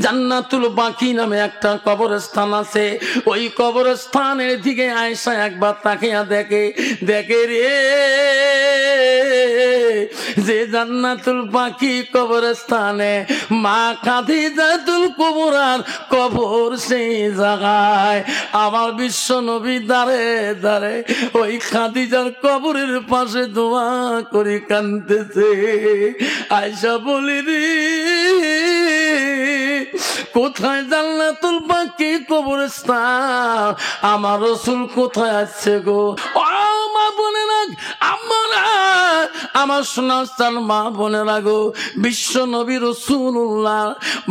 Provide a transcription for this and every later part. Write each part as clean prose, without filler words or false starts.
জান্নাতুল বাকি নামে একটা কবরস্থান আছে। ওই কবরস্থানের দিকে আয়েশা একবার তাকিয়া দেখে, দেখে রে যে জান্নাতুল বাকি কবরস্থানে মা খাদিজাতুল কুবরার কবর, সেই জায়গায় আমার বিশ্ব নবী দাঁড়ে দাঁড়ে ওই খাদিজার কবরের পাশে দোয়া করে কাঁদতেছে। আয়েশা বলি রে কোথায় জান্নাতুল বাকি কবরস্থান, আমার রাসূল কোথায় আছে গো? মা বোনেরা, আমার সোনাস্থান মা বোনেরা গো, বিশ্ব নবী রাসূলুল্লাহ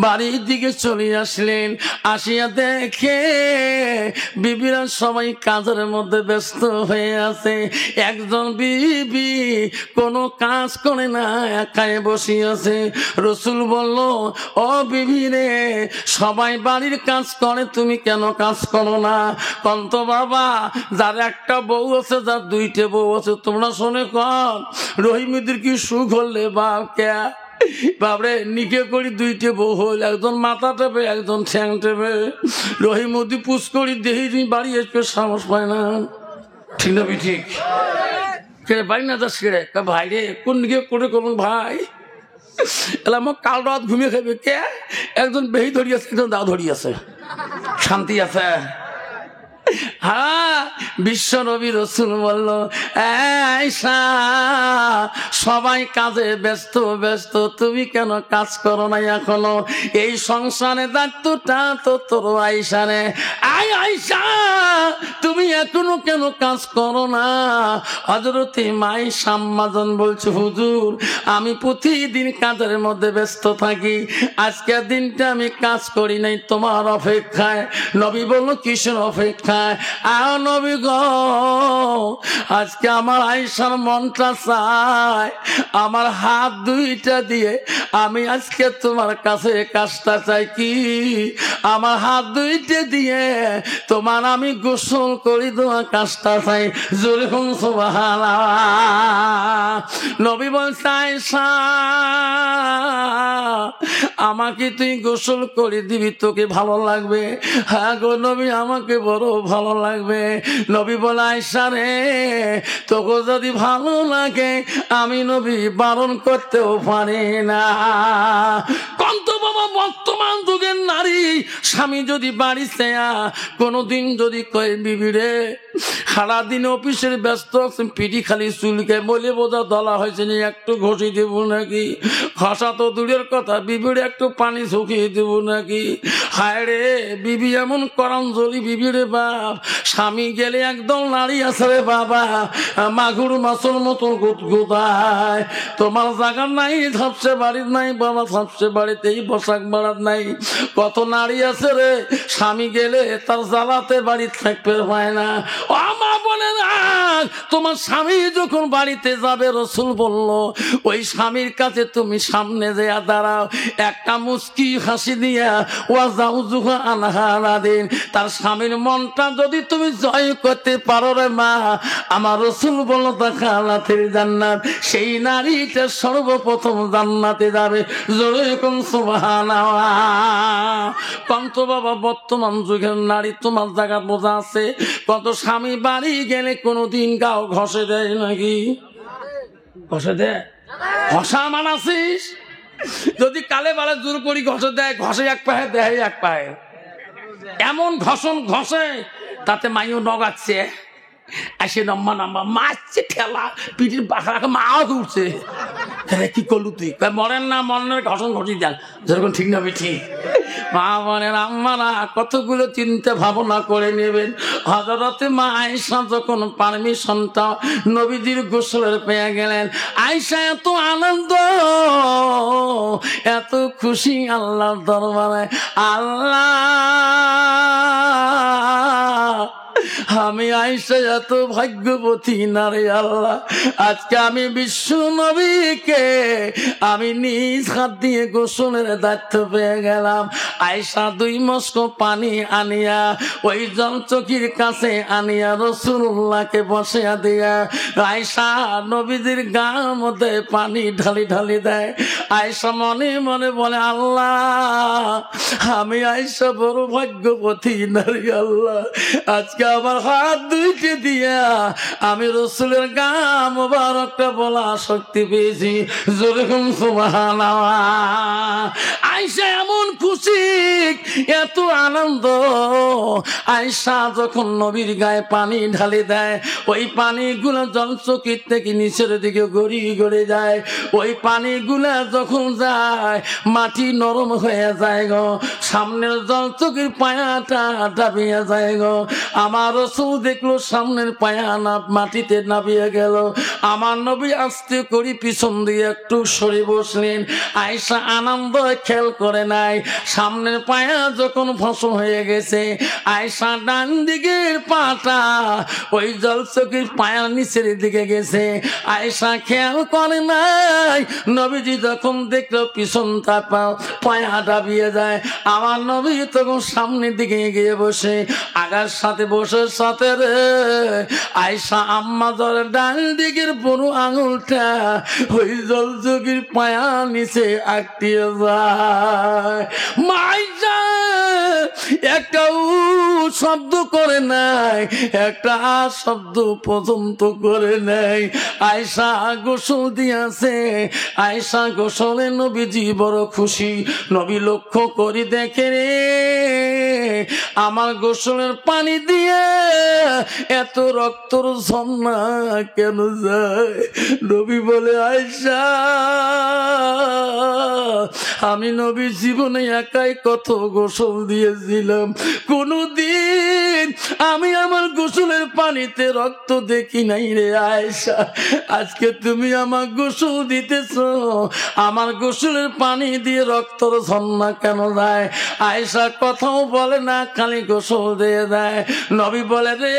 বাড়ির দিকে চলে আসলেন। আসিয়া দেখে বিবিরা সবাই কাজের মধ্যে ব্যস্ত হয়ে আছে। একজন বিবি কোনো কাজ করে না, একাই বসে আছে। রাসূল বলল, ও বিবি রে, সবাই বাড়ির কাজ করে, তুমি কেন কাজ করো না? কন্ত বাবা, যার একটা বউ আছে, যার দুইটা বউ আছে, তোমরা শুনে কন রহিমীদের কি সুখ হলে বাপ কে বাবরে নিকে করি দুইটা বউ হল, একজন মাথা টেপে একজন ঠ্যাং টেপে। রহিমদি পুষ করি দেহি বাড়ি আসবে সাহস পায় না। ঠিক না ঠিক? বাড়ি না যাস কেড়ে ভাই রে, কোন দিকে করে করুন ভাই? এলা আমার কাল রাত ঘুমিয়ে খাবে কে? একজন বেহি ধরিয়েছে, একজন দা ধরিয়েছে, শান্তি আছে। হ্যাঁ, বিশ্ব নবী রাসূল বলল, আয়েশা সবাই কাজে ব্যস্ত ব্যস্ত, তুমি কেন কাজ করো না এখনো? এই সংসারে দায়িত্বটা তো তোর আয়েশা রে। আয়েশা তুমি এখনো কেন কাজ করো না? হযরতে মায়েশা আম্মাজান বলছে, হুজুর আমি প্রতিদিন কাজের মধ্যে ব্যস্ত থাকি, আজকের দিনটা আমি কাজ করি নাই তোমার অপেক্ষায়। নবী বলল, কিসের অপেক্ষায়? নবী গো, আজকে আমার আয়েশার মনটা চায় আমার হাত দুইটা দিয়ে আমি আজকে তোমার কাছে কাজটা চাই কি, আমার হাত দুইটা দিয়ে তোমার আমি গোসল করি দেওয়া কাজটা চাই। জোরে কোন সুবহানাল্লাহ। নবী বলছে, আয়েশা আমাকে তুই গোসল করে দিবি, তোকে ভালো লাগবে? হ্যাঁ গো নবী, আমাকে বড় ভালো লাগবে। নবী বলে, আয়েশা রে তোকে যদি ভালো লাগে আমি নবী বারণ করতেও পারি না। কন্ত বাবা, বর্তমান যুগের নারী স্বামী যদি বাড়িতে কোনোদিন যদি কয়, বিবি রে সারাদিন অফিসের ব্যস্ত আছেন, পিঠি খালি চুলকে বলে বোঝা দলা হয়েছে নি, একটু ঘষি দেব নাকি? ঘষা তো দূরের কথা, বিবির একটু পানি শুকিয়ে দেব নাকি? হায় রে বিবি এমন করাঞ্জলি বিবি রে বাপ, স্বামী গেলে একদম নারী আছে রে বাবা, মাগুর মাছের মতো গুদগুদায়। তোমার জায়গা নাই, ঝাপসে বাড়ির নাই বাবা, ঝাপসে বাড়িতেই বসাক বাড়ার নাই। কত নারী আছে রে, স্বামী গেলে তার জ্বালাতে বাড়ি থাকতে পায় না। ও মা বলে না, তোমার স্বামী যখন বাড়িতে যাবে, রাসূল বলল ওই স্বামীর কাছে তুমি সামনে যেয়া দাঁড়াও, একটা মুস্কি হাসি দিয়া ওয়াজাউজুহা আনহা দিন। তার স্বামীর মনটা যদি তুমি জয় করতে পারো রে মা, আমার রাসূল বলল দাখালাতিল জান্নাত, সেই নারীটা সর্বপ্রথম জান্নাতে যাবে। জোরে কোন সুবহানাল্লাহ। কন্ত বাবা, বর্তমান যুগের নারী তোমার জায়গা বোঝা আছে? কত স্বামী বাড়ি গেলে কোনোদিন গাও ঘষে দেয় নাকি? ঘষে দেয়? ঘষা মানাছিস? যদি কালে বালে জোর করি ঘষে দেয়, ঘষে এক পায়ে দেয় এক পায়ে, এমন ঘষণ ঘষে তাতে মাইও নগাচ্ছে, এসে নম্বা নাম্বা মারছে ঠেলা, পিঠির বাঁকা মাও উঠছে। কি করলু তুই? মরেন না মরনের ঘষণ ঘষি দেন, যেরকম ঠিক না ঠিক? মা বোনের আম্মারা কতগুলো চিন্তা ভাবনা করে নেবেন। হযরতে মা আয়েশা যখন পারমিশনটা নবীজির গোসলের পেয়ে গেলেন, আয়েশা এত আনন্দ এত খুশি আল্লাহর দরবারে, আল্লাহ আমি আয়েশা এত ভাগ্যবতী না রে আল্লাহ, আজকে আমি বিশ্ব নবীকে আমি নিজ হাত দিয়ে গোসলের দায়িত্ব পেয়ে গেলাম। আয়েশা 2 মস্ক পানি আনিয়া ওই জলচকির কাছে আনিয়া রাসূলুল্লাহকে বসিয়া দিয়া আয়েশা নবীজির গায়ের মধ্যে পানি ঢালি ঢালি দেয়। আয়েশা মনে মনে বলে, আল্লাহ আমি আয়েশা বড় ভাগ্যবতী নারী, আল্লাহ আজকে আমার হাত দুইটি দিয়া আমি রাসূলের গা মোবারকটা বলা শক্তি পেয়েছি। যেরকম সুবহানাল্লাহ। আয়েশা এমন খুশি, এত আনন্দ। আয়েশা যখন নবীর গায়ে পানি ঢালি দেয়, ওই পানিগুলো জলচকির থেকে নিচের দিকে গড়িয়ে গড়ে যায়। ওই পানিগুলা যখন যায় মাটি নরম হয়ে যায় গো, সামনের জলচকির পায়াটা ডাবিয়ে যায় গো। আমার রাসূল দেখলো সামনের পায়া না মাটিতে নামিয়ে গেল। আমার নবী আস্তে করে পিছন দিয়ে একটু সরে বসলেন। আয়েশা আনন্দ খেয়াল করে নাই, সামনের পায়া যখন ফসল হয়ে গেছে, আয়েশা ডান দিকের পাটা ওই জলচকির পায়ার নিচের দিকে গেছে। আয়েশা খেয়াল করে নাই, নবীজি যখন দেখলো পিছনটা পায়া ডাবিয়ে যায়, আমার নবী তখন সামনের দিকে এগিয়ে বসে আগার সাথে বসে সাথে রে আয়েশা আম্মা ধরে ডান দিকের বড় আঙুলটা ওই জলচকির পায়া নিচে আটকিয়ে যায়। মাইজা একটা শব্দ করে নাই, একটা শব্দ পর্যন্ত করে নাই। আয়েশা গোসল দিয়েছে, আয়েশা গোসলে নবীজি বড় খুশি। নবী লক্ষ্য করি দেখে রে আমার গোসলের পানি দিয়ে এত রক্তর ঝর্ণা কেন যায়? নবী বলে, আয়েশা আমি নবী জীবনে একাই কত গোসল দিয়েছিলাম, কোনদিন আমি আমার গোসলের পানিতে রক্ত দেখি নাই রে আয়েশা। আজকে তুমি আমার গোসল দিতেছ, আমার গোসলের পানি দিয়ে রক্তর ঝর্ণা কেন যায়? আয়েশা কথাও বলে না, খালি গোসল দিয়ে দেয়। নবী বলে, রে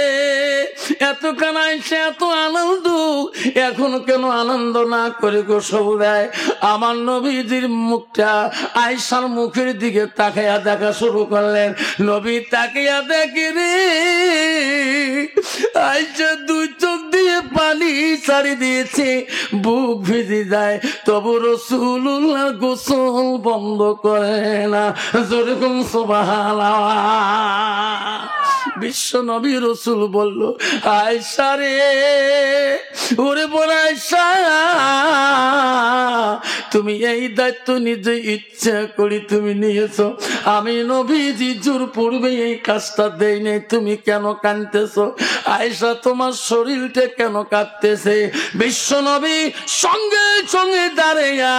এতক্ষণ আয়েশা এত আনন্দ, এখন কেন আনন্দ না করে গোসল দেয়? আমার নবীজির মুখটা আয়েশার মুখের দিকে তাকাইয়া দেখা শুরু করলেন। নবী তাকাইয়া দেখে রে আয়েশা 2 চোখ দিয়ে পানি ছাড়ি দিয়েছে, বুক ভিজে যায়, তবু রাসূলুল্লাহ গোসল বন্ধ করে না। যেরকম সুবহানাল্লাহ। বিশ্ব নবী রাসূল বলল, আয়েশা রে, ওরে বল আয়েশা, তুমি এই দায়িত্ব নিজে ইচ্ছা করি তুমি নিয়েছো, আমি নবীজি জোর পূর্বে এই কাজটা দেই নাই, তুমি কেন কাঁদতেছো? আয়েশা তোমার শরীরটা কেন কাঁপতেছে? বিশ্ব নবী সঙ্গে সঙ্গে দাঁড়াইয়া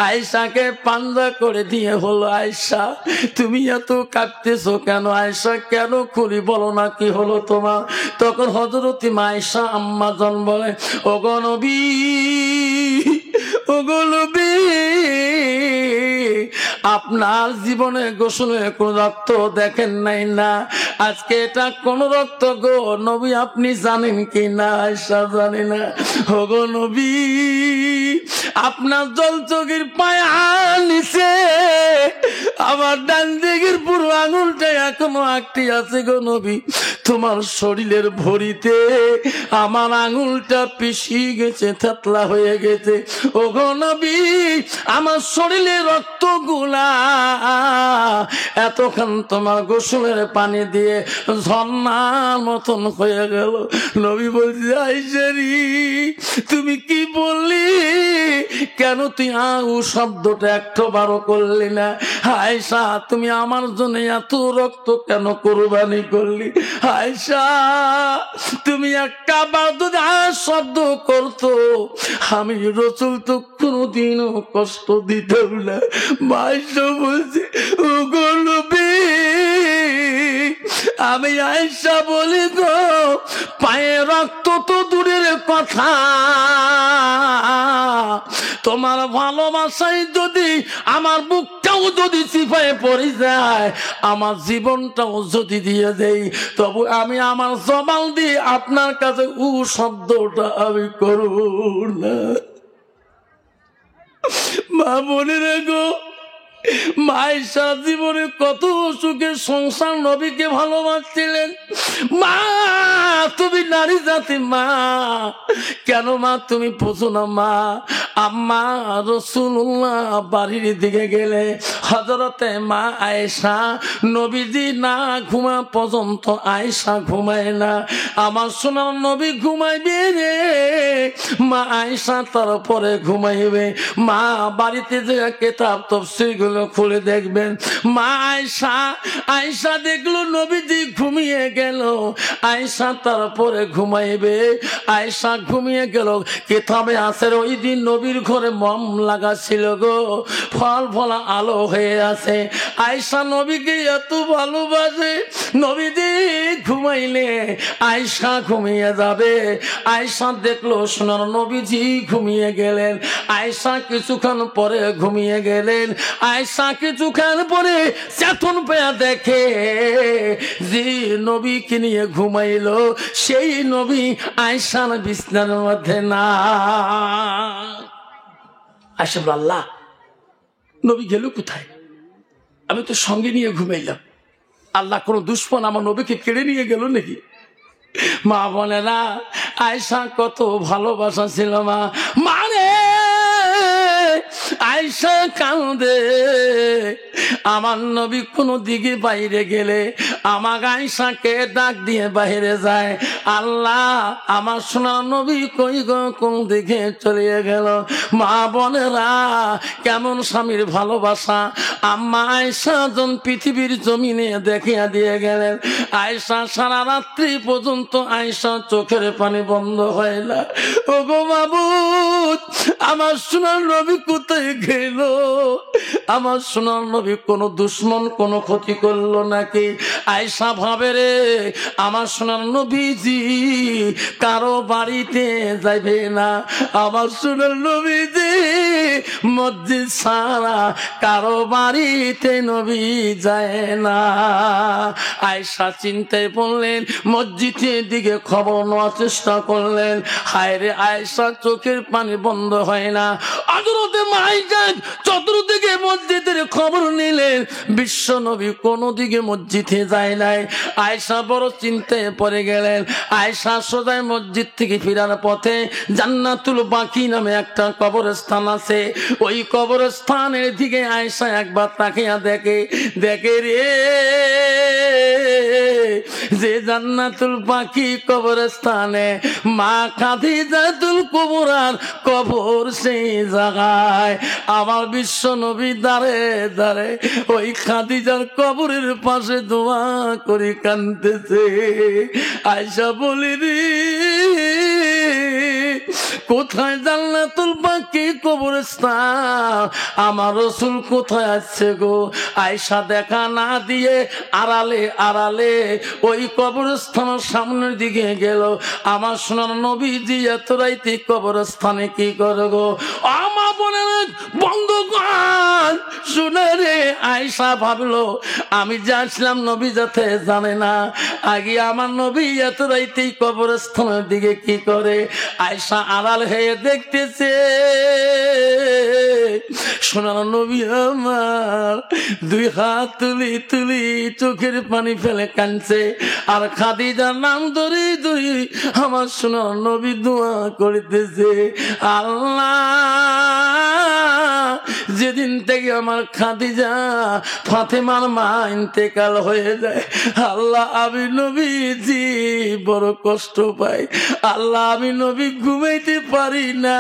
আয়েশাকে পাঞ্জা করে দিয়ে হলো, আয়েশা তুমি এত কাঁদতেছো কেন? আয়েশা কেন খুলি বলো না, কি হলো তোমার? তখন হযরত আয়েশা আম্মা জান বলে, ওগো নবী, ওগো নবী, আপনার জীবনে গোসলে কোন রক্ত দেখেন নাই না, আজকে এটা কোন রক্ত গো নবী, আপনি জানেন কি না? আয়েশা জানি না। ওগো নবী, আপনার জলচকির পায়া নিচে আমার ডান দিকের পুরো আঙুলটা এখনো আটকে আছে গো নবী, তোমার শরীরের ভরিতে আমার আঙুলটা পিছিয়ে গেছে, থেতলা হয়ে গেছে। ওগো নবী, আমার শরীরে রক্তগুলা এতক্ষণ তোমার গোসলের পানি দিয়ে ঝর্ণার মতন হয়ে গেল। নবী বলছে, আয়েশা রে তুমি কি বললি? কেন তুই ও শব্দটা একবারও করলি না? আয়েশা তুমি আমার জন্য এত রক্ত কেন কোরবানি করলি? আয়েশা তুমি একটা বার যদি শব্দ করতো, আমি রাসূল তো কোনোদিনও কষ্ট দিতাম না। আয়েশা বলছে, ওগো নবী, আমি আয়েশা বলি গো, পায়ে রক্ত তো দূরের কথা, তোমার ভালোবাসায় যদি আমার বুকটাও যদি চিপায় পড়ে যায়, আমার জীবনটাও যদি দিয়ে দেই, তবু আমি আমার জবান দিয়ে আপনার কাছে শব্দটা আমি করব না। মা বোনেরা গো, মায়ের সারা জীবনে কত সুখে সংসার নবীকে ভালোবাসছিলেন। মা তুমি নারী জাতি, মা কেন মা তুমি বোঝো না? মা আম্মা রাসূলুল্লাহ বাড়ির দিকে গেলে হযরতে মা আয়েশা, নবীজি না ঘুমা পর্যন্ত আয়েশা ঘুমায় না। আমার সোনার নবী ঘুমাইবে রে, মা আয়েশা তারপরে ঘুমাইবে। মা বাড়িতে যে কিতাব তাফসীর গুলো খুলে দেখবেন, মা আয়েশা দেখলো নবীজি ঘুমিয়ে গেল, আয়েশা তারপরে ঘুমাইবে। আয়েশা ঘুমিয়ে গেল, কিতাবে আছে ওই দিন নবীর ঘরে মোম লাগা ছিল গো, ফল ফলা আলো হয়ে আছে। আয়েশা নবীকে এত ভালোবাসে, নবীজি ঘুমাইলে আয়েশা ঘুমিয়ে যাবে। আয়েশা দেখলো সোনার নবীজি ঘুমিয়ে গেলেন। আয়েশা কিছুক্ষণ পরে ঘুমিয়ে গেলেন। আয়েশা কিছুক্ষণ পরে চেতন পেয়ে দেখে যে নবীকে নিয়ে ঘুমাইলো, সেই নবী আয়েশার বিছানার মধ্যে না। আয়েশা বলল, আল্লাহ, নবী গেল কোথায়? আমি তো সঙ্গে নিয়ে ঘুমাইলাম, আল্লাহ কোন দুশমন আমার নবীকে কেড়ে নিয়ে গেল নাকি? মা বলে না, আয়েশা কত ভালোবাসা ছিল মা। মানে আয়েশা কাঁদে, আমার নবী কোনো দিকে বাইরে গেলে আমার আয়েশাকে ডাক দিয়ে বাইরে যায়, আল্লাহ আমার সোনার নবী কই গো, কোন দিকে চলে গেল? মা বোনেরা, কেমন স্বামীর ভালোবাসা! আম্মা আয়েশা জন পৃথিবীর জমিনে দেখিয়া দিয়ে গেলেন। আয়েশা সারা রাত্রি পর্যন্ত আয়েশা চোখের পানি বন্ধ হয় না। ও গো মাবুদ, আমার সোনার নবী কোথায় গেল? আমার সোনার নবী কোন দুশমন কোন ক্ষতি করলো নাকি? আয়েশা ভাবে রে, আমার সোনার নবীজি কারো বাড়িতে যাইবে না, আমার সোনার নবীজি মসজিদ ছাড়া কারো বাড়িতে নবী যায় না। আয়েশা চিন্তায় পড়লেন, মসজিদের দিকে খবর নেওয়ার চেষ্টা করলেন। হায় রে, আয়েশা চোখের পানি বন্ধ হয় না। হযরতে আয়েশা চতুর্দিকে মসজিদের খবর নিলেন, বিশ্ব নবী কোনো দিকে মসজিদে যায় নাই। আয়েশা বড় চিন্তায় পড়ে গেলেন। আয়েশা সোজা মসজিদ থেকে ফেরার পথে জান্নাতুল বাকি নামে একটা কবরস্থান আছে, ওই কবরস্থানের দিকে আয়েশা একবার তাকিয়া দেখে রে, যে জান্নাতুল বাকি কবরস্থানে মা খাদিজাতুল কুবরার কবর, সেই জায়গায় আমার বিশ্ব নবী দাঁড়ে দাঁড়ে ওই খাদিজার কবরের পাশে দোয়া করে কাঁদতেছে। আয়েশা বলি রে, কোথায় জান্নাতুল বাকি কবরস্থান, আমার রাসূল কোথায় আছে গো? আয়েশা দেখা না দিয়ে আড়ালে আড়ালে ওই কবরস্থানের সামনের দিকে গেল। আমার সোনার নবীজি এত রাইতে কবরস্থানে কি করে গো? আমার বোনের বন্ধুগণ শুনে রে, আয়েশা ভাবলো আমি যাচ্ছিলাম নবী যাতে জানে না, আগে আমার নবী এত রাইতেই কবরস্থানের দিকে কি করে? আয়েশা আড়াল হয়ে দেখতেছে, সোনার নবী আমার দুই হাত তুলি তুলি চোখের পানি ফেলে কাঁদছে, আর খাদিজার নাম ধরে ধরে আমার সোনার নবী দোয়া করিতেছে, আল্লাহ যেদিন থেকে আমার খাদিজা ফাতেমার মা ইন্তেকাল হয়ে যায়, আল্লাহ আমি নবীজি বড় কষ্ট পাই, আল্লাহ আমি নবী ঘুমাইতে পারি না,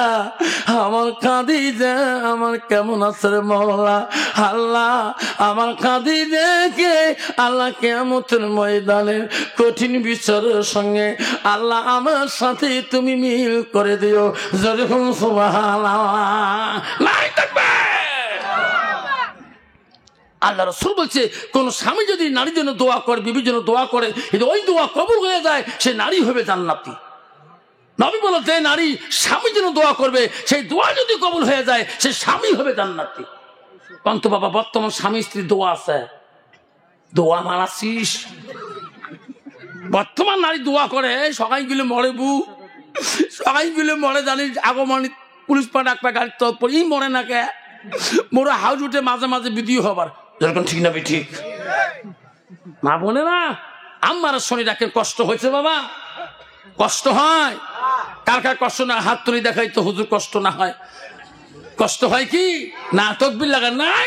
আমার খাদিজা আমার কেমন আছে রে মওলা? আল্লাহ আমার খাদিজাকে আল্লাহ কিয়ামতের ময়দানের কঠিন বিচারের সঙ্গে আল্লাহ আমার সাথে তুমি মিল করে দিও। যখন সুবহানাল্লাহ লাই তাকবীর। আল্লাহ রাসূল বলছে, কোন স্বামী যদি নারীর জন্য দোয়া করে, বিবির জন্য দোয়া করে, যদি ওই দোয়া কবুল হয়ে যায়, সে নারী হবে জান্নাতি। নবী বলে যে নারী স্বামী যেন দোয়া করবে, সেই দোয়া যদি কবুল হয়ে যায় সে স্বামী হবে জান্নাতি। কিন্তু বাবা বর্তমান স্বামী স্ত্রীর দোয়া আছে, দোয়া মারাছিস। বর্তমান নারী দোয়া করে সবাই গুলো মরে, সবাই গুলো মরে জানিস, আগমনী পুলিশ পা ডাক্তার গাড়ির তৎ পরে মরে না কে, মোরা হাউস উঠে মাঝে মাঝে ভিডিও হবার, যেরকম ঠিক না ঠিক মা বলে না। আমার শনি রাখেন কষ্ট হয়েছে বাবা, কষ্ট হয়, কার কার কষ্ট না হাত তুলি দেখাই তো হুজুর কষ্ট না হয়, কষ্ট হয় কি না? তকবির লাগান নাই,